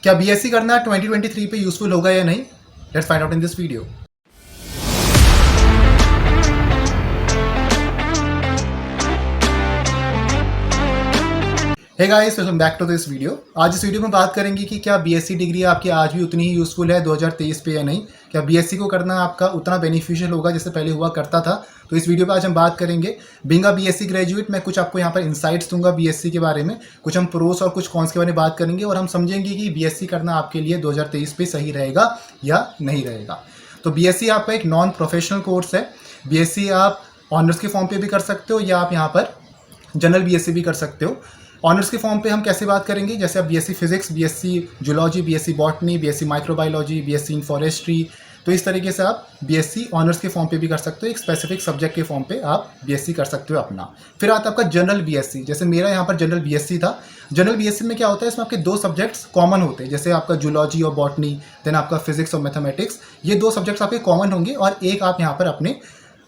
क्या बीएससी करना 2023 पे यूजफुल होगा या नहीं? Let's find out in this video. Hey guys, welcome back to this video. आज इस वीडियो में बात करेंगे कि क्या बीएससी डिग्री आपकी आज भी उतनी ही यूजफुल है 2023 पे या नहीं। क्या बीएससी को करना आपका उतना बेनिफिशियल होगा जैसे पहले हुआ करता था। तो इस वीडियो पे आज हम बात करेंगे। बीइंग अ बीएससी ग्रेजुएट, मैं कुछ आपको यहाँ पर इंसाइट्स दूंगा बीएससी के बारे में। कुछ हम प्रोस और कुछ कॉन्स के बारे में बात करेंगे और हम समझेंगे कि बीएससी करना आपके लिए 2023 पे सही रहेगा या नहीं रहेगा। तो बीएससी आपका एक नॉन प्रोफेशनल कोर्स है। बीएससी आप ऑनर्स के फॉर्म पे भी कर सकते हो या आप यहाँ पर जनरल बीएससी भी कर सकते हो। ऑनर्स के फॉर्म पे हम कैसे बात करेंगे, जैसे आप BSc physics, BSc zoology, BSc botany, BSc microbiology, BSc in forestry, तो इस तरीके से आप बीएससी ऑनर्स के फॉर्म पे भी कर सकते हो। एक स्पेसिफिक सब्जेक्ट के फॉर्म पे आप बीएससी कर सकते हो अपना। फिर आता है आपका जनरल बीएससी, जैसे मेरा यहाँ पर जनरल बीएससी था। जनरल बीएससी में क्या होता है, इसमें आपके दो सब्जेक्ट्स कॉमन होते हैं, जैसे आपका जूलॉजी और बॉटनी, देन आपका फिजिक्स और मैथमेटिक्स। ये दो सब्जेक्ट्स आपके कॉमन होंगे और एक आप यहाँ पर अपने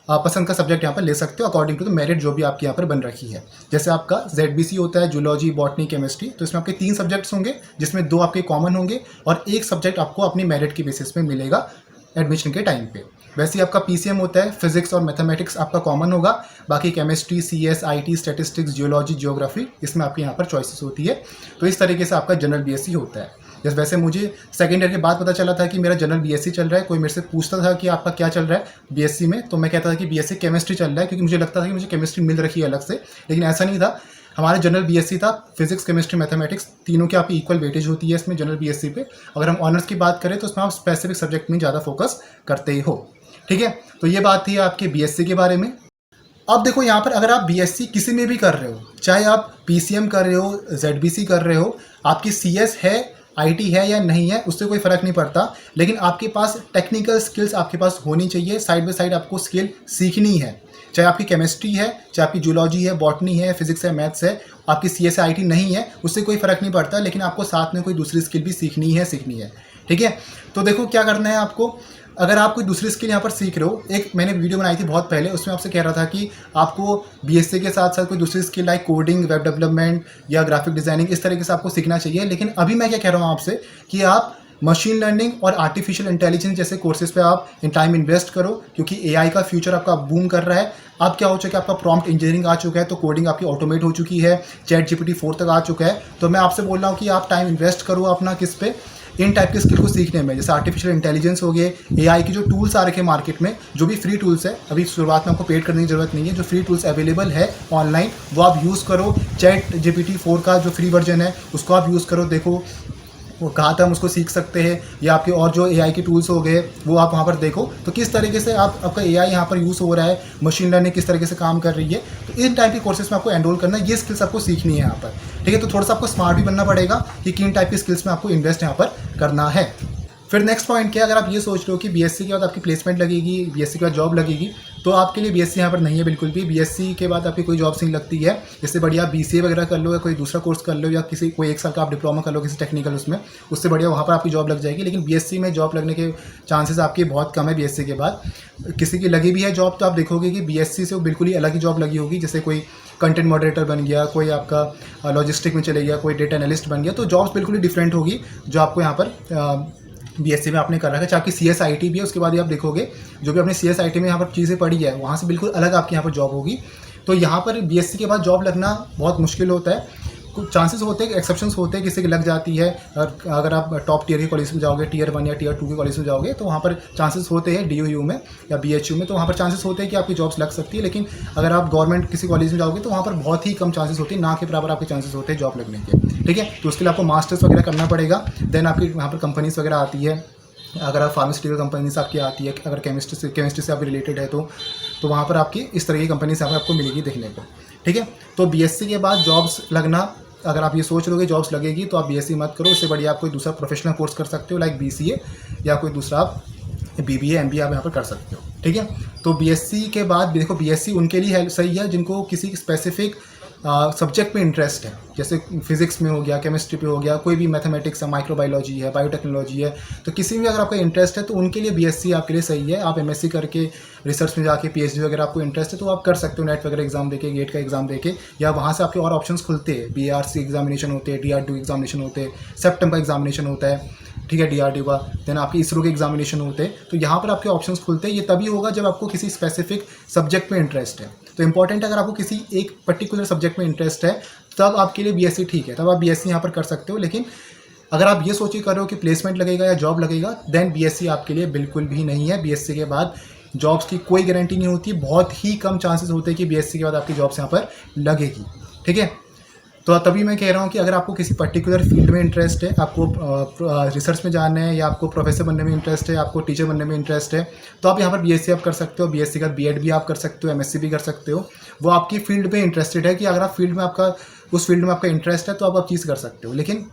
पसंद का सब्जेक्ट यहाँ पर ले सकते हो अकॉर्डिंग टू द मेरिट जो भी आपके यहाँ पर बन रखी है। जैसे आपका ZBC होता है, जूलॉजी, बॉटनी, केमिस्ट्री, तो इसमें आपके 3 सब्जेक्ट्स होंगे जिसमें 2 आपके कॉमन होंगे और एक सब्जेक्ट आपको अपनी मेरिट की बेसिस पे मिलेगा एडमिशन के टाइम पे। वैसे ही आपका PCM होता है, फिजिक्स और मैथमेटिक्स आपका कॉमन होगा, बाकी chemistry, CS, IT, statistics, geology, geography, इसमें आपके यहाँ पर चॉइसेस होती है। तो इस तरीके से आपका जनरल BSc होता है। जैसे वैसे मुझे सेकेंड ईयर के बाद पता चला था कि मेरा जनरल BSc चल रहा है। कोई मेरे से पूछता था कि आपका क्या चल रहा है BSc में, तो मैं कहता था कि BSc केमिस्ट्री चल रहा है, क्योंकि मुझे लगता था कि मुझे केमिस्ट्री मिल रखी है अलग से, लेकिन ऐसा नहीं था। हमारे जनरल BSc था, फिजिक्स, केमिस्ट्री, मैथमेटिक्स, तीनों की आपकी इक्वल वेटेज होती है इसमें जनरल BSc पे। अगर हम ऑनर्स की बात करें तो उसमें आप स्पेसिफिक सब्जेक्ट में ज़्यादा फोकस करते हो। ठीक है, तो ये बात थी आपके BSc के बारे में। अब देखो यहाँ पर अगर आप BSc किसी में भी कर रहे हो, चाहे आप PCM कर रहे हो, ZBC कर रहे हो, आपकी CS है, IT है या नहीं है, उससे कोई फ़र्क नहीं पड़ता, लेकिन आपके पास टेक्निकल स्किल्स आपके पास होनी चाहिए। साइड बाय साइड आपको स्किल सीखनी है, चाहे आपकी केमिस्ट्री है, चाहे आपकी जूलॉजी है, बॉटनी है, फिजिक्स है, मैथ्स है, आपकी CS IT नहीं है, उससे कोई फ़र्क नहीं पड़ता, लेकिन आपको साथ में कोई दूसरी स्किल भी सीखनी है। ठीक है, तो देखो क्या करना है आपको। अगर आप कोई दूसरी स्किल यहाँ पर सीख रहे हो, एक मैंने वीडियो बनाई थी बहुत पहले, उसमें आपसे कह रहा था कि आपको BSc के साथ साथ कोई दूसरी skill like coding, web development या ग्राफिक डिज़ाइनिंग, इस तरीके से आपको सीखना चाहिए। लेकिन अभी मैं क्या कह रहा हूँ आपसे कि आप मशीन लर्निंग और आर्टिफिशियल इंटेलिजेंस जैसे कोर्सेज पे आप इन टाइम इन्वेस्ट करो, क्योंकि AI का फ्यूचर आपका बूम कर रहा है। अब क्या हो चुका है, आपका प्रॉम्प्ट इंजीनियरिंग आ चुका है, तो कोडिंग आपकी ऑटोमेट हो चुकी है, ChatGPT 4 तक आ चुका है। तो मैं आपसे बोल रहा हूँ कि आप टाइम इन्वेस्ट करो अपना किस पे, इन टाइप के स्किल को सीखने में। जैसे आर्टिफिशियल इंटेलिजेंस हो गए, AI की जो टूल्स आ रखे हैं मार्केट में, जो भी फ्री टूल्स है, अभी शुरुआत में आपको पेड करने की जरूरत नहीं है, जो फ्री टूल्स अवेलेबल है ऑनलाइन वो आप यूज़ करो। ChatGPT 4 का जो फ्री वर्जन है उसको आप यूज़ करो, देखो वो कहाँ तक हम उसको सीख सकते हैं, या आपके और जो AI के टूल्स हो गए वो आप वहाँ पर देखो, तो किस तरीके से आपका AI यहाँ पर यूज़ हो रहा है, मशीन लर्निंग किस तरीके से काम कर रही है। तो इन टाइप के कोर्सेज में आपको एनरोल करना है, ये स्किल्स आपको सीखनी है यहाँ पर। ठीक है, तो थोड़ा सा आपको स्मार्ट भी बनना पड़ेगा कि किन टाइप की स्किल्स में आपको इन्वेस्ट यहाँ पर करना है। फिर नेक्स्ट पॉइंट क्या है, अगर आप ये सोच रहे हो कि BSc के बाद आपकी प्लेसमेंट लगेगी, BSc के बाद जॉब लगेगी, तो आपके लिए BSc यहाँ पर नहीं है बिल्कुल भी। BSc के बाद आपकी कोई जॉब नहीं लगती है। इससे बढ़िया BCA वगैरह कर लो या कोई दूसरा कोर्स कर लो, या कोई 1 साल का आप डिप्लोमा कर लो किसी टेक्निकल उसमें, उससे बढ़िया वहाँ पर आपकी जॉब लग जाएगी। लेकिन BSc में जॉब लगने के चांसेस आपके बहुत कम है। BSc के बाद किसी की लगी भी है जॉब, तो आप देखोगे कि BSc से वो बिल्कुल ही अलग ही जॉब लगी होगी। जैसे कोई कंटेंट मॉडरेटर बन गया, कोई आपका लॉजिस्टिक में चले गया, कोई डेटा एनालिस्ट बन गया, तो जॉब्स बिल्कुल ही डिफरेंट होगी जो आपको यहाँ पर BSc में आपने कर रखा है। चाहे आपकी CS IT भी है, उसके बाद ही आप देखोगे जो भी आपने CS IT में यहाँ पर चीज़ें पढ़ी है वहाँ से बिल्कुल अलग आपकी यहाँ पर जॉब होगी। तो यहाँ पर BSc के बाद जॉब लगना बहुत मुश्किल होता है। कुछ चांसेस होते हैं, एक्सेप्शंस होते हैं, किसी की लग जाती है। अगर आप टॉप टियर के कॉलेज में जाओगे, Tier 1 या Tier 2 के कॉलेज में जाओगे, तो वहाँ पर चांसेस होते हैं, DOU में या BHU में, तो वहाँ पर चांसेस होते हैं कि आपकी जॉब्स लग सकती है। लेकिन अगर आप गवर्नमेंट किसी कॉलेज में जाओगे तो वहाँ पर बहुत ही कम चांसेस होती है, ना के बराबर आपके चांसेस होते हैं जॉब लगने के। ठीक है, तो उसके लिए आपको मास्टर्स वगैरह करना पड़ेगा। देन आपकी वहाँ पर कंपनीज वगैरह आती है। अगर आप फार्मास्यूटिकल कंपनीज आपकी आती है, अगर केमिस्ट्री से आप रिलेटेड है तो वहाँ पर आपकी इस तरह की कंपनीज यहाँ पर आपको मिलेगी देखने को। ठीक है, तो BSc के बाद जॉब्स लगना, अगर आप ये सोच लोगे जॉब्स लगेगी, तो आप BSc मत करो। इससे बढ़िया आप कोई दूसरा प्रोफेशनल कोर्स कर सकते हो लाइक BCA, या कोई दूसरा आप BBA MBA आप यहाँ पर कर सकते हो। ठीक है, तो BSc के बाद देखो, BSc उनके लिए सही है जिनको किसी स्पेसिफिक सब्जेक्ट में इंटरेस्ट है, जैसे फिजिक्स में हो गया, केमिस्ट्री पे हो गया, कोई भी मैथमेटिक्स है, माइक्रोबायोलॉजी है, बायोटेक्नोलॉजी है, तो किसी में अगर आपका इंटरेस्ट है तो उनके लिए बीएससी आपके लिए सही है। आप एमएससी करके रिसर्च में जाके पीएचडी वगैरह आपको इंटरेस्ट है तो आप कर सकते हो, नेट वगैरह एग्जाम देके, गेट का एग्जाम देके, या वहाँ से आपके और ऑप्शंस खुलते हैं। बीआरसी एग्जामिनेशन होते हैं, डीआरडीओ एग्जामिनेशन होते हैं, सेप्टम का एग्जामिनेशन होता है, ठीक है, डीआरडीओ का, देन आपके इसरो के एग्जामिनेशन होते हैं। तो यहाँ पर आपके ऑप्शंस खुलते हैं। ये तभी होगा जब आपको किसी स्पेसिफिक सब्जेक्ट में इंटरेस्ट है। तो इंपॉर्टेंट है, अगर आपको किसी एक पर्टिकुलर सब्जेक्ट में इंटरेस्ट है तब आपके लिए बीएससी ठीक है, तब आप बीएससी यहाँ पर कर सकते हो। लेकिन अगर आप ये सोच के कर रहे हो कि प्लेसमेंट लगेगा या जॉब लगेगा, देन बीएससी आपके लिए बिल्कुल भी नहीं है। बीएससी के बाद जॉब्स की कोई गारंटी नहीं होती, बहुत ही कम चांसेस होते हैं कि बीएससी के बाद आपकी जॉब्स यहाँ पर लगेगी, ठीक है। तो तभी मैं कह रहा हूँ कि अगर आपको किसी पर्टिकुलर फील्ड में इंटरेस्ट है, आपको रिसर्च में जाना है, या आपको प्रोफेसर बनने में इंटरेस्ट है, आपको टीचर बनने में इंटरेस्ट है, तो आप यहाँ पर बीएससी आप कर सकते हो। बीएससी का बीएड भी आप कर सकते हो, एमएससी भी कर सकते हो। वो आपकी फील्ड में इंटरेस्टेड है कि अगर आप फील्ड में आपका उस फील्ड में आपका इंटरेस्ट है तो आप चीज़ कर सकते हो। लेकिन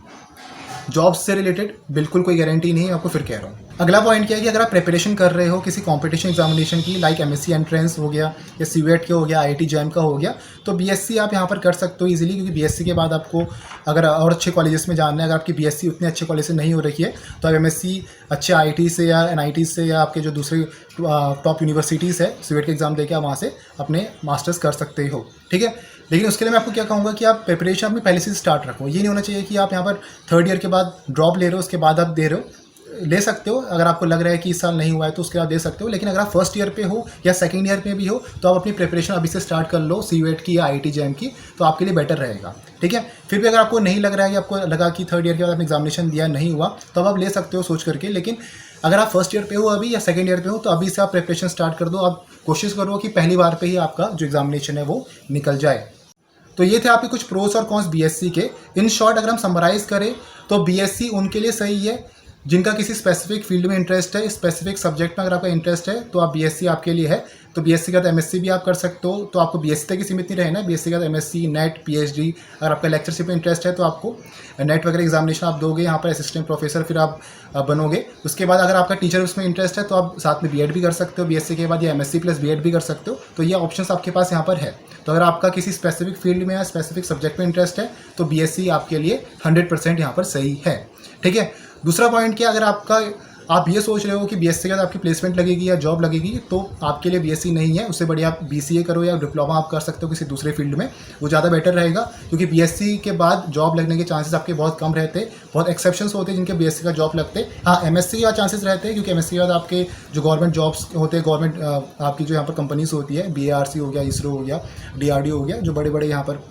जॉब्स से रिलेटेड बिल्कुल कोई गारंटी नहीं है, आपको फिर कह रहा हूँ। अगला पॉइंट क्या है कि अगर आप प्रिपरेशन कर रहे हो किसी कंपटीशन एग्जामिनेशन की, लाइक एमएससी एंट्रेंस हो गया या सीवेट का हो गया, आईआईटी जैम का हो गया, तो बीएससी आप यहाँ पर कर सकते हो इजीली। क्योंकि बीएससी के बाद आपको अगर और अच्छे कॉलेजेस में जाना है, अगर आपकी बीएससी उतने अच्छे कॉलेज से नहीं हो रही है तो आप एमएससी अच्छे आईआईटी से या एनआईटी से या आपके जो दूसरे टॉप यूनिवर्सिटीज़ है, सीवेट के एग्जाम देकर आप वहाँ से अपने मास्टर्स कर सकते हो, ठीक है। लेकिन उसके लिए मैं आपको क्या कहूँगा कि आप प्रिपरेशन अपनी पहले से स्टार्ट रखो। ये नहीं होना चाहिए कि आप यहाँ पर थर्ड ईयर के बाद ड्रॉप ले रहे हो, उसके बाद आप दे रहे हो। ले सकते हो, अगर आपको लग रहा है कि इस साल नहीं हुआ है तो उसके बाद दे सकते हो। लेकिन अगर आप फर्स्ट ईयर पे हो या सेकंड ईयर पे भी हो तो आप अपनी प्रिपरेशन अभी से स्टार्ट कर लो, सीवेट की या आईआईटी जैम की, तो आपके लिए बेटर रहेगा, ठीक है। फिर भी अगर आपको नहीं लग रहा है कि आपको लगा कि थर्ड ईयर के बाद आपने एग्जामिनेशन दिया नहीं हुआ, तो आप ले सकते हो सोच करके। लेकिन अगर आप फर्स्ट ईयर पे हो अभी या सेकंड ईयर पे हो तो अभी से आप प्रिपरेशन स्टार्ट कर दो। आप कोशिश करो कि पहली बार पे ही आपका जो एग्जामिनेशन है वो निकल जाए। तो ये थे आपके कुछ प्रोस और कॉन्स बीएससी के। इन शॉर्ट अगर हम समराइज करें तो बीएससी उनके लिए सही है जिनका किसी स्पेसिफिक फील्ड में इंटरेस्ट है, स्पेसिफिक सब्जेक्ट में अगर आपका इंटरेस्ट है तो आप बीएससी आपके लिए है। तो बीएससी के बाद एमएससी भी आप कर सकते हो। तो आपको बीएससी तक ही सीमित नहीं रहना, बीएससी के बाद एमएससी, नेट, पीएचडी। अगर आपका लेक्चरशिप में इंटरेस्ट है तो आपको नेट वगैरह एग्जामिनेशन आप दोगे, यहाँ पर असिस्टेंट प्रोफेसर फिर आप बनोगे। उसके बाद अगर आपका टीचर उसमें इंटरेस्ट है तो आप साथ में बीएड भी कर सकते हो बीएससी के बाद, या एमएससी प्लस बीएड भी कर सकते हो। तो ये ऑप्शंस आपके पास यहाँ पर है। तो अगर आपका किसी स्पेसिफिक फील्ड में या स्पेसिफिक सब्जेक्ट में इंटरेस्ट है तो बीएससी आपके लिए 100% यहाँ पर सही है, ठीक है। दूसरा पॉइंट क्या, अगर आप ये सोच रहे हो कि बीएससी के बाद आपकी प्लेसमेंट लगेगी या जॉब लगेगी तो आपके लिए बीएससी नहीं है। उससे बढ़िया आप बीसीए करो या डिप्लोमा आप कर सकते हो किसी दूसरे फील्ड में, वो ज़्यादा बेटर रहेगा। क्योंकि बीएससी के बाद जॉब लगने के चांसेस आपके बहुत कम रहते हैं। बहुत एक्सेप्शंस होते हैं जिनके बीएससी का जॉब लगते हैं। हाँ, एमएससी का चांसेस रहते हैं क्योंकि एमएससी के बाद आपके जो गवर्नमेंट जॉब्स होते हैं, गवर्नमेंट आपकी जो यहाँ पर कंपनीज होती है, बीआरसी हो गया, इसरो हो गया, डीआरडीओ हो गया, जो बड़े बड़े यहाँ पर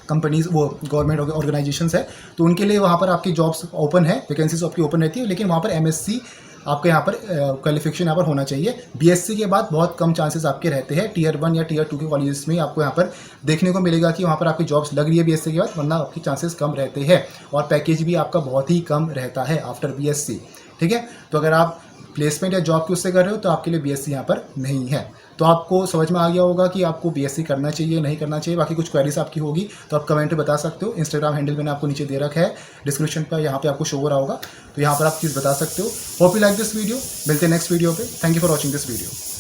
कंपनीज वो गवर्नमेंट ऑर्गेनाइजेशंस है, तो उनके लिए वहाँ पर आपकी जॉब्स ओपन है, वैकेंसीज आपकी ओपन रहती है। लेकिन वहाँ पर एमएससी आपके यहाँ पर क्वालिफिकेशन यहाँ पर होना चाहिए। बीएससी के बाद बहुत कम चांसेस आपके रहते हैं। टीयर 1 या टीयर 2 के कॉलेजेस में आपको यहाँ पर देखने को मिलेगा कि वहाँ पर आपकी जॉब्स लग रही है बीएससी के बाद, वरना आपकी चांसेस कम रहते हैं और पैकेज भी आपका बहुत ही कम रहता है आफ्टर बीएससी, ठीक है। तो अगर आप प्लेसमेंट या जॉब की उससे कर रहे हो तो आपके लिए बीएससी यहाँ पर नहीं है। तो आपको समझ में आ गया होगा कि आपको बीएससी करना चाहिए नहीं करना चाहिए। बाकी कुछ क्वेरीज आपकी होगी तो आप कमेंट में बता सकते हो। इंस्टाग्राम हैंडल मैंने आपको नीचे दे रखा है डिस्क्रिप्शन पर, यहाँ पे आपको शो हो रहा होगा, तो यहाँ पर आप चीज़ बता सकते हो। Hope you like this video. मिलते हैं नेक्स्ट वीडियो पे। Thank you for watching this video.